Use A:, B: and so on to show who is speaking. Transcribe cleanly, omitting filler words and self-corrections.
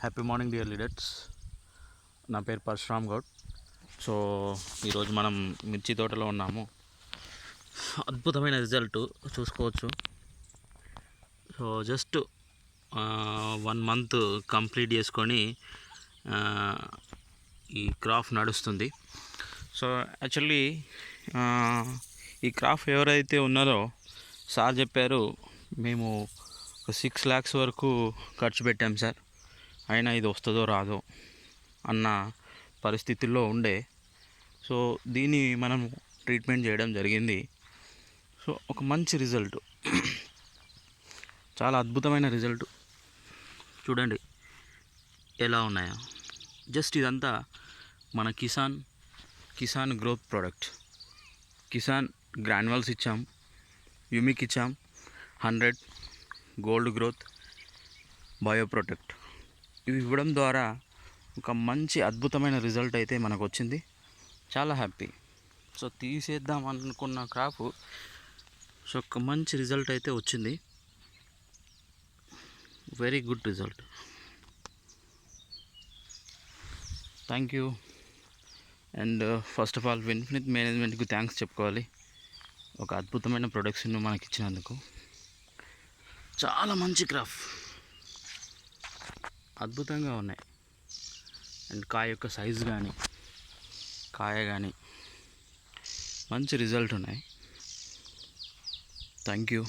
A: Happy morning dear leaders. నా పేరు Parashuram Goud. So ఈరోజు మనం మిర్చి తోటలో ఉన్నాము. అద్భుతమైన రిజల్ట్ చూసుకోవచ్చు. సో జస్ట్ 1 మంత్ కంప్లీట్ చేసుకొని ఈ క్రాప్ నడుస్తుంది. సో యాక్చువల్లీ ఈ క్రాప్ ఎవరైతే ఉన్నారో సార్ చెప్పారు, మేము ఒక 6 lakhs వరకు ఖర్చు పెట్టాం సార్, అయినా ఇది వస్తుందో రాదో అన్న పరిస్థితుల్లో ఉండే. సో దీన్ని మనం ట్రీట్మెంట్ చేయడం జరిగింది. సో ఒక మంచి రిజల్ట్, చాలా అద్భుతమైన రిజల్ట్. చూడండి ఎలా ఉన్నాయో. జస్ట్ ఇదంతా మన Kisan growth product. Kisan granules ఇచ్చాం, యూమిక్ ఇచ్చాం, 100 గోల్డ్ గ్రోత్, బయో ప్రొటెక్ట్. ఇవి ఇవ్వడం ద్వారా ఒక మంచి అద్భుతమైన రిజల్ట్ అయితే మనకు వచ్చింది. చాలా హ్యాపీ. సో తీసేద్దాం అనుకున్న క్రాప్ సో ఒక మంచి రిజల్ట్ అయితే వచ్చింది. Very good result. Thank you. And first of all infinite మేనేజ్మెంట్కి థ్యాంక్స్ చెప్పుకోవాలి, ఒక అద్భుతమైన ప్రొడక్ట్స్ను మనకి ఇచ్చినందుకు. చాలా మంచి క్రాప్, అద్భుతంగా ఉన్నాయి. అండ్ కాయ యొక్క సైజు కానీ కాయ కానీ మంచి రిజల్ట్ ఉన్నాయి. Thank you.